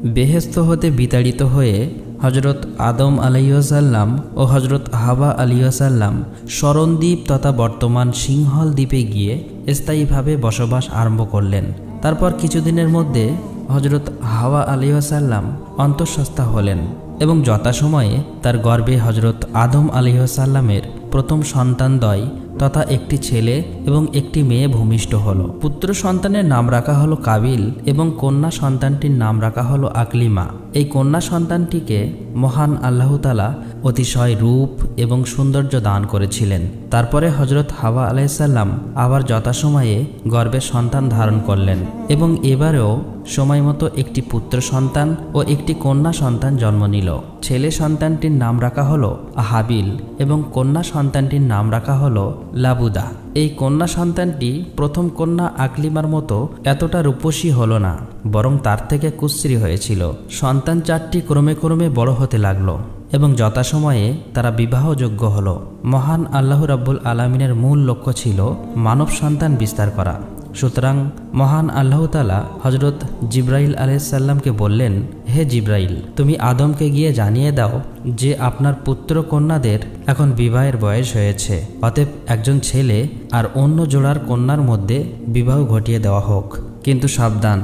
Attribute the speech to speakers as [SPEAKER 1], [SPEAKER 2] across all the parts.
[SPEAKER 1] বেহেশত হতে বিতাড়িত হয়ে হজরত আদম আলাইহিসসালাম ও হজরত হাওয়া আলাইহিসসালাম শরণদ্বীপ তথা বর্তমান সিংহল দ্বীপে গিয়ে স্থায়ীভাবে বসবাস আরম্ভ করলেন। তারপর কিছুদিনের মধ্যে হজরত হাওয়া আলাইহিসসালাম অন্তঃসত্ত্বা হলেন এবং যথাসময়ে তার গর্ভে হজরত আদম আলাইহিসসালামের প্রথম সন্তানদ্বয় তথা একটি ছেলে এবং একটি মেয়ে ভূমিষ্ঠ হল। পুত্র সন্তানের নাম রাখা হলো কাবিল এবং কন্যা সন্তানটির নাম রাখা হলো আকলিমা। এই কন্যা সন্তানটিকে মহান আল্লাহ তাআলা অতিশয় রূপ এবং সৌন্দর্য দান করেছিলেন। তারপরে হজরত হাওয়া আলাইহিসসালাম আবার যথাসময়ে গর্ভে সন্তান ধারণ করলেন এবং এবারেও সময়মতো একটি পুত্র সন্তান ও একটি কন্যা সন্তান জন্ম নিল। ছেলে সন্তানটির নাম রাখা হলো হাবিল এবং কন্যা সন্তানটির নাম রাখা হলো লাবুদা। এই কন্যা সন্তানটি প্রথম কন্যা আকলিমার মতো এতটা রূপসী হলো না, বরং তার থেকে কুশ্রী হয়েছিল। সন্তান চারটি ক্রমে ক্রমে বড় হতে লাগলো এবং যথাসময়ে তারা বিবাহযোগ্য হল। মহান আল্লাহ রাব্বুল আলামিনের মূল লক্ষ্য ছিল মানব সন্তান বিস্তার করা। সুতরাং মহান আল্লাহ তাআলা হজরত জিব্রাইল আলাইহিসসালামকে বললেন, হে জিব্রাইল, তুমি আদমকে গিয়ে জানিয়ে দাও যে আপনার পুত্র কন্যাদের এখন বিবাহের বয়স হয়েছে, অতএব একজন ছেলে আর অন্য জোড়ার কন্যার মধ্যে বিবাহ ঘটিয়ে দেওয়া হোক। কিন্তু সাবধান,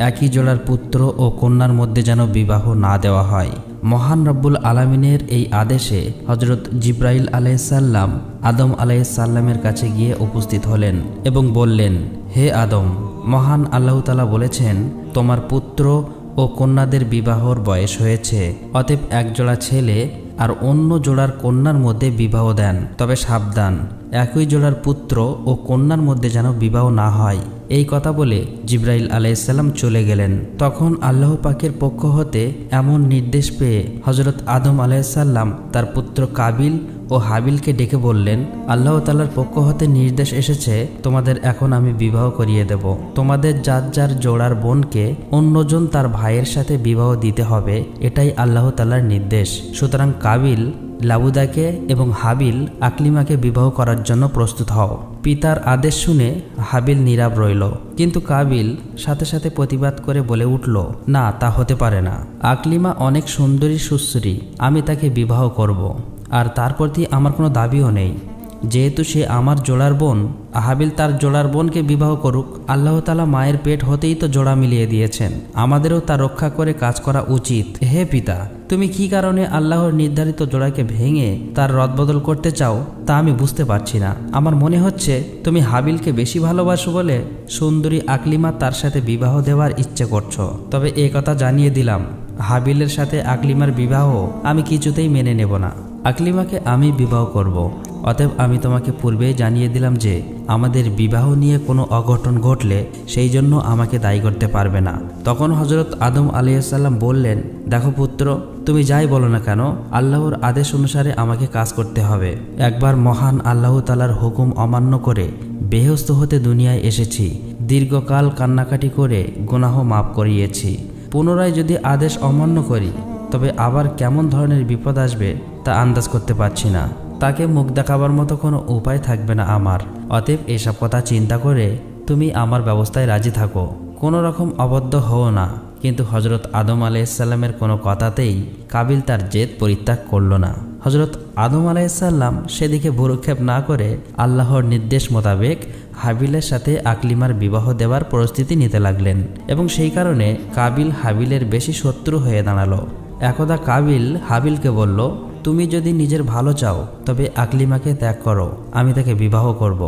[SPEAKER 1] একই জোড়ার পুত্র ও কন্যার মধ্যে যেন বিবাহ না দেওয়া হয়। মহান রব্বুল আলামিনের এই আদেশে হজরত জিব্রাইল আলাইহিসসালাম আদম আলাইহিসসালামের কাছে গিয়ে উপস্থিত হলেন এবং বললেন, হে আদম, মহান আল্লাহ তাআলা বলেছেন তোমার পুত্র ও কন্যাদের বিবাহর বয়স হয়েছে, অতএব এক জোড়া ছেলে আর অন্য জোড়ার কন্যার মধ্যে বিবাহ দেন। তবে সাবধান, একই জোড়ার পুত্র ও কন্যার মধ্যে যেন বিবাহ না হয়। এই কথা বলে জিব্রাইল আলাইহিসসালাম চলে গেলেন। তখন আল্লাহ পাকের পক্ষ হতে এমন নির্দেশ পেয়ে হজরত আদম আলাইহিসসালাম তার পুত্র কাবিল ও হাবিলকে ডেকে বললেন, আল্লাহ তাআলার পক্ষ হতে নির্দেশ এসেছে, তোমাদের এখন আমি বিবাহ করিয়ে দেব। তোমাদের যার যার জোড়ার বোনকে অন্যজন তার ভাইয়ের সাথে বিবাহ দিতে হবে, এটাই আল্লাহ তাআলার নির্দেশ। সুতরাং কাবিল লাবুদাকে এবং হাবিল আকলিমাকে বিবাহ করার জন্য প্রস্তুত হও। পিতার আদেশ শুনে হাবিল নীরব রইল, কিন্তু কাবিল সাথে সাথে প্রতিবাদ করে বলে উঠল, না, তা হতে পারে না। আকলিমা অনেক সুন্দরী সুশ্রী, আমি তাকে বিবাহ করব, আর তার প্রতি আমার কোনো দাবিও নেই। যেহেতু সে আমার জোড়ার বোন, হাবিল তার জোড়ার বোনকে বিবাহ করুক। আল্লাহ তাআলা মায়ের পেট হতেই তো জোড়া মিলিয়ে দিয়েছেন, আমাদেরও তা রক্ষা করে কাজ করা উচিত। হে পিতা, তুমি কি কারণে আল্লাহর নির্ধারিত জোড়াকে ভেঙে তার রদবদল করতে চাও তা আমি বুঝতে পারছি না। আমার মনে হচ্ছে তুমি হাবিলকে বেশি ভালোবাসো বলে সুন্দরী আকলিমা তার সাথে বিবাহ দেওয়ার ইচ্ছে করছো। তবে এ কথা জানিয়ে দিলাম, হাবিলের সাথে আকলিমার বিবাহ আমি কিছুতেই মেনে নেব না। আকলিমাকে আমি বিবাহ করব। অতএব আমি তোমাকে পূর্বেই জানিয়ে দিলাম যে আমাদের বিবাহ নিয়ে কোনো অঘটন ঘটলে সেই জন্য আমাকে দায়ী করতে পারবে না। তখন হজরত আদম আলাইহিসসালাম বললেন, দেখো পুত্র, তুমি যাই বলো না কেন, আল্লাহর আদেশ অনুসারে আমাকে কাজ করতে হবে। একবার মহান আল্লাহ তাআলার হুকুম অমান্য করে বেহেশত হতে দুনিয়ায় এসেছি, দীর্ঘকাল কান্নাকাটি করে গুনাহ মাফ করিয়েছি। পুনরায় যদি আদেশ অমান্য করি তবে আবার কেমন ধরনের বিপদ আসবে তা আন্দাজ করতে পারছি না। তাকে মুখ দেখাবার মতো কোনো উপায় থাকবে না আমার। অতএব এসব কথা চিন্তা করে তুমি আমার ব্যবস্থায় রাজি থাকো, কোনো রকম অবদ্ধ হও না। কিন্তু হজরত আদম আলাইহিসসালামের কোনো কথাতেই কাবিল তার জেদ পরিত্যাগ করল না। হজরত আদম আলাইহিসসালাম সেদিকে ভ্রুক্ষেপ না করে আল্লাহর নির্দেশ মোতাবেক হাবিলের সাথে আকলিমার বিবাহ দেওয়ার প্রস্তুতি নিতে লাগলেন এবং সেই কারণে কাবিল হাবিলের বেশি শত্রু হয়ে দাঁড়ালো। একদা কাবিল হাবিলকে বলল, তুমি যদি নিজের ভালো চাও তবে আকলিমাকে ত্যাগ করো, আমি তাকে বিবাহ করব।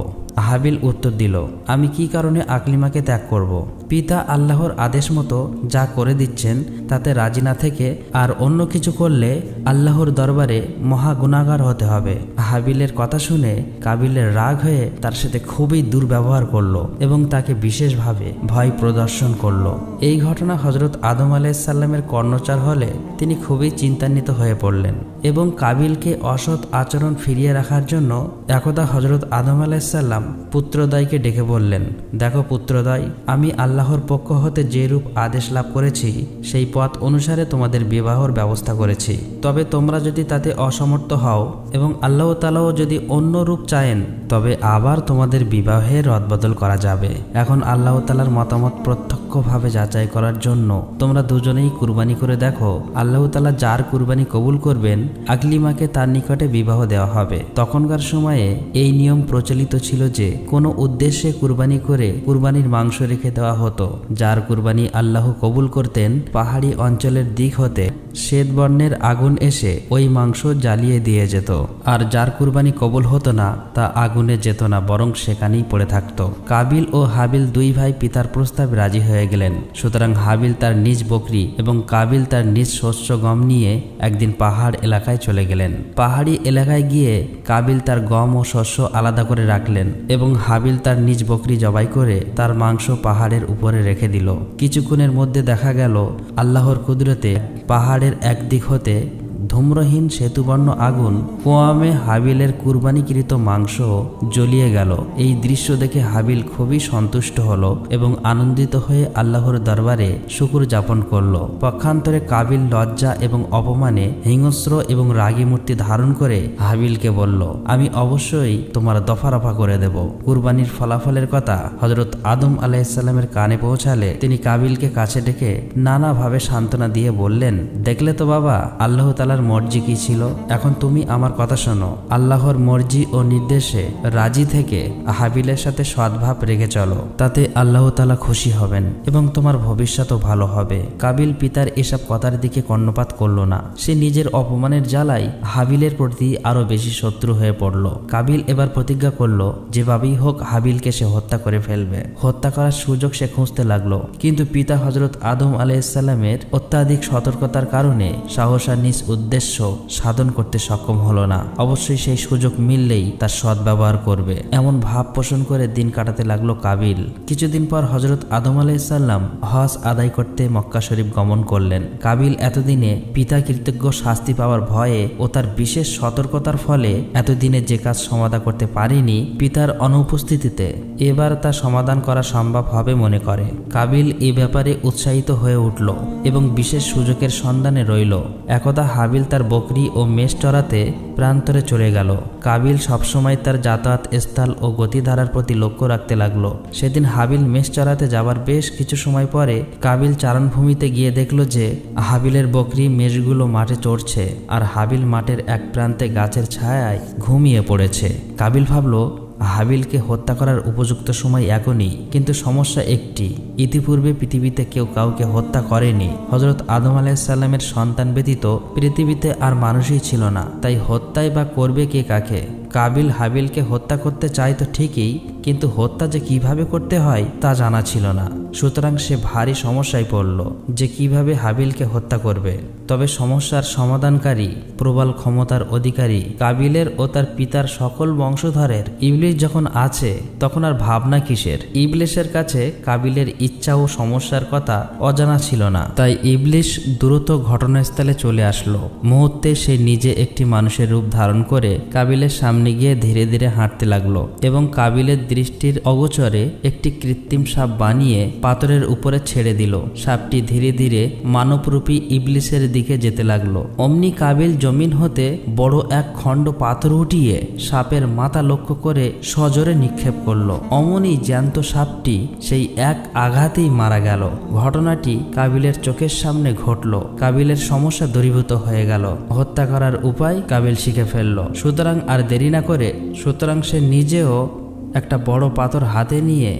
[SPEAKER 1] হাবিল উত্তর দিল, আমি কি কারণে আকলিমাকে ত্যাগ করব? পিতা আল্লাহর আদেশ মতো যা করে দিচ্ছেন তাতে রাজি না থেকে আর অন্য কিছু করলে আল্লাহর দরবারে মহা গুনাহগার হতে হবে। হাবিলের কথা শুনে কাবিলের রাগ হয়ে তার সাথে খুবই দুর্ব্যবহার করলো এবং তাকে বিশেষভাবে ভয় প্রদর্শন করলো। এই ঘটনা হজরত আদম আলাইহিসসালামের কর্ণচার হলে তিনি খুবই চিন্তান্বিত হয়ে পড়লেন এবং কাবিলকে অসৎ আচরণ ফিরিয়ে রাখার জন্য একদা হজরত আদম আলাইহিসসালাম পুত্রদ্বয়কে ডেকে বললেন, দেখো পুত্রদ্বয়, আমি আল্লাহর পক্ষ হতে যে রূপ আদেশ লাভ করেছি সেই পথ অনুসারে তোমাদের বিবাহর ব্যবস্থা করেছি। তবে তোমরা যদি তাতে অসমর্থ হও এবং আল্লাহ তাআলাও যদি অন্য রূপ চায়েন তবে আবার তোমাদের বিবাহে রদবদল করা যাবে। এখন আল্লাহ তাআলার মতামত প্রত্যক্ষভাবে যাচাই করার জন্য তোমরা দুজনেই কুরবানি করে দেখো। আল্লাহ তাআলা যার কুরবানি কবুল করবেন আকলিমাকে তার নিকটে বিবাহ দেওয়া হবে। তখনকার সময়ে এই নিয়ম প্রচলিত ছিল যে কোনো উদ্দেশ্যে কুরবানি করে কুরবানির মাংস রেখে দেওয়া হতো। যার কুরবানি আল্লাহ কবুল করতেন পাহাড়ি অঞ্চলের দিক হতে শ্বেত বর্ণের আগুন এসে ওই মাংস জ্বালিয়ে দিয়ে যেত, আর যার কুরবানি কবুল হতো না তা আগুনে যেত না, বরং সেখানেই পড়ে থাকত। কাবিল ও হাবিল দুই ভাই পিতার প্রস্তাবে রাজি হয়ে গেলেন। সুতরাং হাবিল তার নিজ বকরি এবং কাবিল তার নিজ শস্য গম নিয়ে একদিন পাহাড় এলাকায় চলে গেলেন। পাহাড়ি এলাকায় গিয়ে কাবিল তার গম ও শস্য আলাদা করে রাখলেন এবং হাবিল তার নিজ বকরি জবাই করে তার মাংস পাহাড়ের উপরে রেখে দিল। কিছুক্ষণের মধ্যে দেখা গেল আল্লাহর কুদরতে পাহাড়ের একদিক হতে ধূম্রহীন সেতুবর্ণ আগুন কোয়ামে হাবিলের কুরবানিকৃত মাংস জ্বলিয়ে গেল। এই দৃশ্য দেখে হাবিল খুবই সন্তুষ্ট হলো এবং আনন্দিত হয়ে আল্লাহর দরবারে শুকর যাপন করল। পক্ষান্তরে কাবিল লজ্জা এবং অপমানে হিংস্র এবং রাগী মূর্তি ধারণ করে হাবিলকে বলল, আমি অবশ্যই তোমার দফা রফা করে দেব। কুরবানির ফলাফলের কথা হযরত আদম আলাইহিসসালামের কানে পৌঁছালে তিনি কাবিলকে কাছে ডেকে নানাভাবে সান্ত্বনা দিয়ে বললেন, দেখলে তো বাবা, আল্লাহ তাআলার মর্জি কি ছিল। এখন তুমি আমার কথা শোনো। আল্লাহর মর্জি ও নির্দেশে রাজি থেকে হাবিলের সাথে সদ্ভাব রেখে চলো, তাতে আল্লাহ তাআলা খুশি হবেন এবং তোমার ভবিষ্যৎও ভালো হবে। কাবিল পিতার এসব কথার দিকে কর্ণপাত করল না। সে নিজের অপমানের জ্বালায় হাবিলের প্রতি আরো বেশি শত্রু হয়ে পড়ল। কাবিল এবার প্রতিজ্ঞা করল যেভাবেই হোক হাবিলকে সে হত্যা করে ফেলবে। হত্যা করার সুযোগ সে খুঁজতে লাগলো, কিন্তু পিতা হযরত আদম আলাইহিসসালামের অত্যাধিক সতর্কতার কারণে সাহসা নিজ উদ্দেশ্য সাধন করতে সক্ষম হলো না। অবশ্যই সেই সুযোগ মিললেই তার সদ্ব্যবহার করবে, এমন ভাব পোষণ করে দিন কাটাতে লাগলো কাবিল। কিছুদিন পর হযরত আদম আলাইহিসসালাম হজ আদায় করতে মক্কা শরীফ গমন করলেন। কাবিল এতদিনে পিতা কৃতজ্ঞ শাস্তি পাওয়ার ভয়ে ও তার বিশেষ সতর্কতার ফলে এতদিনে যে কাজ সমাধা করতে পারেনি পিতার অনুপস্থিতিতে এবার তা সমাধান করা সম্ভব হবে মনে করে। কাবিল এ ব্যাপারে উৎসাহিত হয়ে উঠল এবং বিশেষ সুযোগের সন্ধানে রইল। একদা হাবিল তার বকরি ও মেষ চড়াতে প্রান্তরে চলে গেল। কাবিল সবসময় তার যাতায়াত স্থল ও গতিধারার প্রতি লক্ষ্য রাখতে লাগলো। সেদিন হাবিল মেষ চড়াতে যাবার বেশ কিছু সময় পরে কাবিল চারণভূমিতে গিয়ে দেখল যে হাবিলের বকরি মেষগুলো মাঠে চড়ছে আর হাবিল মাঠের এক প্রান্তে গাছের ছায়ায় ঘুমিয়ে পড়েছে। কাবিল ভাবল হাবিলকে হত্যা করার উপযুক্ত সময় এখনই, কিন্তু সমস্যা একটি, ইতিপূর্বে পৃথিবীতে কেউ কাউকে হত্যা করেনি। হযরত আদম আলাইহিসসালামের সন্তান ব্যতীত পৃথিবীতে আর মানুষই ছিল না, তাই হত্যাই বা করবে কে কাকে। কাবিল হাবিলকে হত্যা করতে চাইতো ঠিকই, কিন্তু হত্যা যে কিভাবে করতে হয় তা জানা ছিল না। সুতরাং সে ভারী সমস্যায় পড়ল যে কিভাবে হাবিলকে হত্যা করবে। তবে সমস্যার সমাধানকারী প্রবল ক্ষমতার অধিকারী কাবিলের ও তার পিতার সকল বংশধরের ইবলিস যখন আছে তখন আর ভাবনা কিসের। ইবলিসের কাছে কাবিলের ইচ্ছা ও সমস্যার কথা অজানা ছিল না, তাই ইবলিস দ্রুত ঘটনাস্থলে চলে আসলো। মুহূর্তে সে নিজে একটি মানুষের রূপ ধারণ করে কাবিলের সামনে গিয়ে ধীরে ধীরে হাঁটতে লাগলো এবং কাবিলের দৃষ্টির অগোচরে একটি কৃত্রিম সাপ বানিয়ে পাথরের উপরে ছেড়ে দিল। সাপটি ধীরে ধীরে মানবরূপী ইবলিসের দিকে যেতে লাগলো। অমনি কাবিল জমিন হতে বড় এক খণ্ড পাথর উঠিয়ে সাপের মাথা লক্ষ্য করে সজোরে নিক্ষেপ করলো। অমনি জ্যান্ত সাপটি সেই এক আঘাতেই মারা গেল। ঘটনাটি কাবিলের চোখের সামনে ঘটল। কাবিলের সমস্যা দূরীভূত হয়ে গেল। হত্যা করার উপায় কাবিল শিখে ফেলল। সুতরাং আর দেরি না করে সে নিজেও একটা বড় পাথর হাতে নিয়ে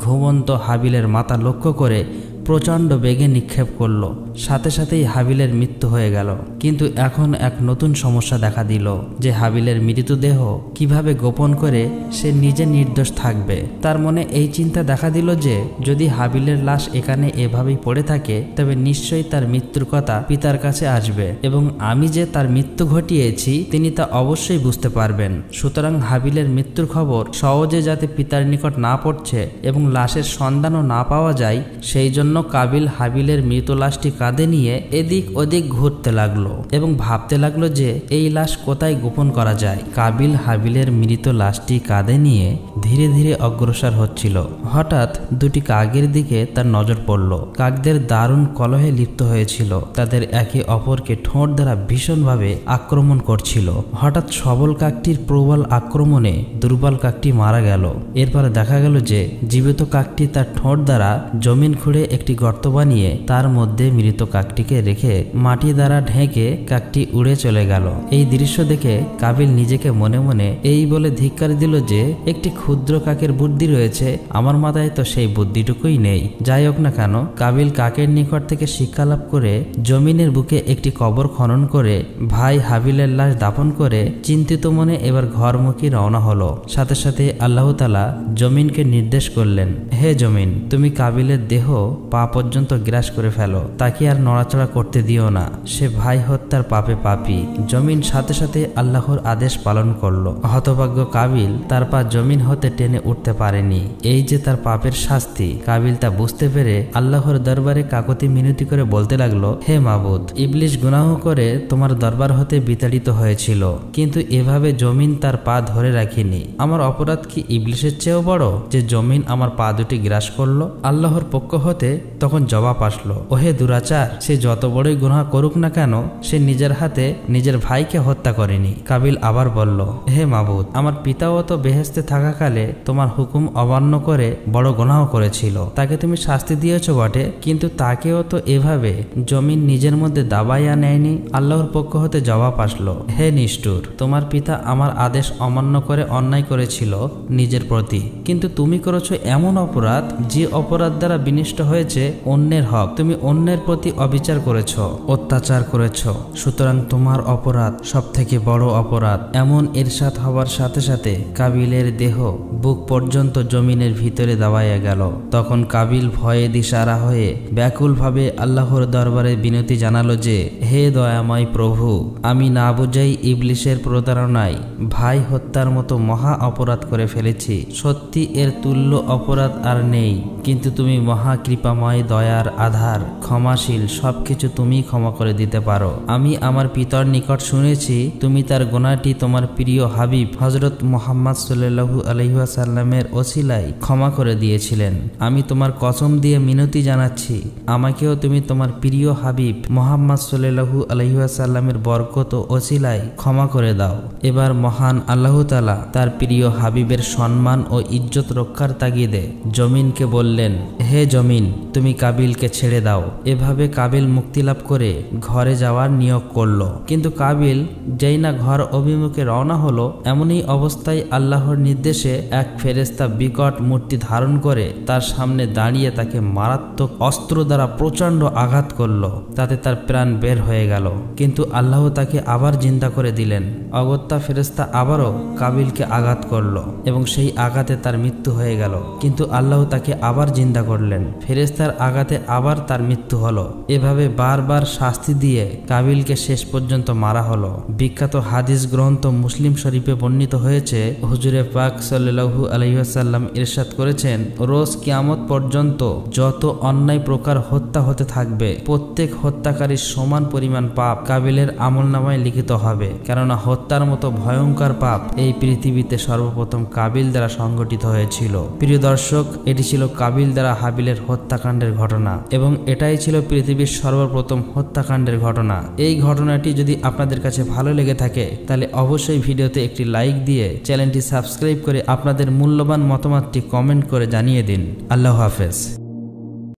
[SPEAKER 1] ঘুমন্ত হাবিলের মাথা লক্ষ্য করে প্রচণ্ড বেগে নিক্ষেপ করল। সাথে সাথেই হাবিলের মৃত্যু হয়ে গেল। কিন্তু এখন এক নতুন সমস্যা দেখা দিল যে হাবিলের মৃতদেহ কিভাবে গোপন করে সে নিজে নির্দোষ থাকবে। তার মনে এই চিন্তা দেখা দিল যে যদি হাবিলের লাশ এখানে এভাবেই পড়ে থাকে তবে নিশ্চয়ই তার মৃত্যুর কথা পিতার কাছে আসবে এবং আমি যে তার মৃত্যু ঘটিয়েছি তিনি তা অবশ্যই বুঝতে পারবেন। সুতরাং হাবিলের মৃত্যুর খবর সহজে যাতে পিতার নিকট না পড়ছে এবং লাশের সন্ধানও না পাওয়া যায় সেই জন্য কাবিল হাবিলের মৃত লাশটি কাঁধে নিয়ে এদিক ওদিক ঘুরতে লাগলো এবং ভাবতে লাগলো যে এই লাশ কোথায় গোপন করা যায়। কাবিল হাবিলের মৃত লাশটি কাঁধে নিয়ে ধীরে ধীরে অগ্রসর হচ্ছিল। হঠাৎ দুটি কাকের দিকে তার নজর পড়ল। কাকদের দারুণ কলহে লিপ্ত হয়েছিল, তাদের একে অপরকে ঠোঁট দ্বারা ভীষণভাবে আক্রমণ করছিল। হঠাৎ সবল কাকটির প্রবল আক্রমণে দুর্বল কাকটি মারা গেল। এরপর দেখা গেল যে জীবিত কাকটি তার ঠোঁট দ্বারা জমিন খুঁড়ে একটি গর্ত বানিয়ে তার মধ্যে মৃত কাকটিকে রেখে মাটি দ্বারা ঢেকে কাকটি উড়ে চলে গেল। এই দৃশ্য দেখে কাবিল নিজেকে মনে মনে এই বলে ধিক্কার দিল যে একটি ক্ষুদ্র কাকের বুদ্ধি রয়েছে, আমার মাথায় তো সেই বুদ্ধিটুকুই নেই। যাই হোক না কেন, কাবিল কাকের নিকট থেকে শিক্ষা লাভ করে জমিনের বুকে একটি কবর খনন করে ভাই হাবিলের লাশ দাফন করে চিন্তিত মনে এবার ঘরমুখী রওনা হলো। সাথে সাথে আল্লাহ তাআলা জমিনকে নির্দেশ করলেন, হে জমিন, তুমি কাবিলের দেহ পা পর্যন্ত গ্রাস করে ফেলো, তাকে আর নড়াচড়া করতে দিও না, সে ভাই হত্যার পাপে পাপী। জমিন সাথে সাথে আল্লাহর আদেশ পালন করলো। হতভাগ্য কাবিল তার পা জমিন হতে টেনে উঠতে পারেনি। এই যে তার পাপের শাস্তি। কাবিল তা বুঝতে পেরে আল্লাহর দরবারে কাকতি মিনতি করে বলতে লাগলো, হে মাবুদ, ইবলিশ গুনাহ করে তোমার দরবার হতে বিতাড়িত হয়েছিল, কিন্তু এভাবে জমিন তার পা ধরে রাখিনি। আমার অপরাধ কি ইবলিশের চেয়েও বড় যে জমিন আমার পা দুটি গ্রাস করলো? আল্লাহর পক্ষ হতে তখন জবাব আসলো, ওহে দুরাচার, সে যত বড়ই গুনাহ করুক না কেন, সে নিজের হাতে নিজের ভাইকে হত্যা করেনি। কাবিল আবার বলল, হে মাবুদ, আমার পিতাও তো বেহেশতে থাকাকালে তোমার হুকুম অমান্য করে বড় গুনাহ করেছিল, তাকে তুমি শাস্তি দিয়েছ বটে, কিন্তু তাকেও তো এভাবে জমিন নিজের মধ্যে দাবাইয়া নেয়নি। আল্লাহর পক্ষ হতে জবাব আসলো, হে নিষ্ঠুর, তোমার পিতা আমার আদেশ অমান্য করে অন্যায় করেছিল নিজের প্রতি, কিন্তু তুমি করেছো এমন অপরাধ যে অপরাধ দ্বারা বিনষ্ট হয়েছে অন্যের হক। তুমি অন্যের প্রতি অবিচার করেছ, অত্যাচার করেছ, সুতরাং তোমার অপরাধ সব থেকে বড় অপরাধ। এমন ইরশাদ হবার সাথে সাথে কাবিলের দেহ বুক পর্যন্ত জমিনের ভিতরে দাবাইয়া গেল। তখন কাবিল ভয়ে দিশারা হয়ে ব্যাকুলভাবে আল্লাহর দরবারে বিনতি জানালো যে, হে দয়াময় প্রভু, আমি না বুঝাই ইবলিশের প্রতারণায় ভাই হত্যার মতো মহা অপরাধ করে ফেলেছি। সত্যি এর তুল্য অপরাধ আর নেই, কিন্তু তুমি মহা কৃপাময়, দয়ার আধার, ক্ষমাশীল, সবকিছু তুমি ক্ষমা করে দিতে পারো। আমি আমার পিতার নিকট শুনেছি তুমি তার গুনাহটি তোমার প্রিয় হাবিব হযরত মুহাম্মদ সাল্লাল্লাহু আলাইহি ওয়াসাল্লামের ওসিলায় ক্ষমা করে দিয়েছিলেন। আমি তোমার কসম দিয়ে মিনতি জানাচ্ছি, আমাকেও তুমি তোমার প্রিয় হাবিব মুহাম্মদ সাল্লাল্লাহু আলাইহি ওয়াসাল্লামের বরকত ও ওসিলায় ক্ষমা করে দাও। এবার মহান আল্লাহ তাআলা তার প্রিয় হাবিবের সম্মান ও ইজ্জত রক্ষার তাগিদে জমিনকে বললেন, হে জমিন, তুমি কাবিলকে ছেড়ে দাও। এভাবে কাবিল মুক্তি লাভ করে ঘরে যাওয়ার নিয়োগ করলো। কিন্তু কাবিল যেই না ঘর অভিমুখে রওনা হলো, এমনই অবস্থায় আল্লাহর নির্দেশে এক ফেরেশতা বিকট মূর্তি ধারণ করে তার সামনে দাঁড়িয়ে তাকে মারাত্মক অস্ত্র দ্বারা প্রচন্ড আঘাত করলো। তাতে তার প্রাণ বের হয়ে গেল, কিন্তু আল্লাহ তাকে আবার জিন্দা করে দিলেন। অগত্যা ফেরেশতা আবারও কাবিলকে আঘাত করলো এবং সেই আঘাতে তার মৃত্যু হয়ে গেল, কিন্তু আল্লাহ তাকে আবার জিন্দা করলেন। ফেরেশতার আঘাতে আবার তার মৃত্যু হলো। এভাবে বারবার শাস্তি দিয়ে কাবিলকে শেষ পর্যন্ত মারা হলো। বিখ্যাত হাদিস গ্রন্থ মুসলিম শরীফে বর্ণিত হয়েছে, হুজুরে পাক সাল্লাল্লাহু আলাইহি ওয়াসাল্লাম ইরশাদ করেছেন, রোজ কিয়ামত পর্যন্ত যত অন্যায় প্রকার হত্যা হতে থাকবে, প্রত্যেক হত্যাকারীর সমান পরিমাণ পাপ কাবিলের আমলনামায় লিখিত হবে, কেননা হত্যার মতো ভয়ঙ্কর পাপ এই পৃথিবীতে সর্বপ্রথম কাবিল দ্বারা সংঘটিত হয়েছিল। প্রিয় দর্শক, এটি ছিল কাবিল দ্বারা হাবিলের হত্যাকাণ্ডের ঘটনা এবং এটাই ছিল পৃথিবীর সর্বপ্রথম হত্যাকাণ্ডের ঘটনা। এই ঘটনাটি যদি আপনাদের কাছে ভালো লেগে থাকে তাহলে অবশ্যই ভিডিওতে একটি লাইক দিয়ে চ্যানেলটি সাবস্ক্রাইব করে আপনাদের মূল্যবান মতামতটি কমেন্ট করে জানিয়ে দিন। আল্লাহ হাফেজ।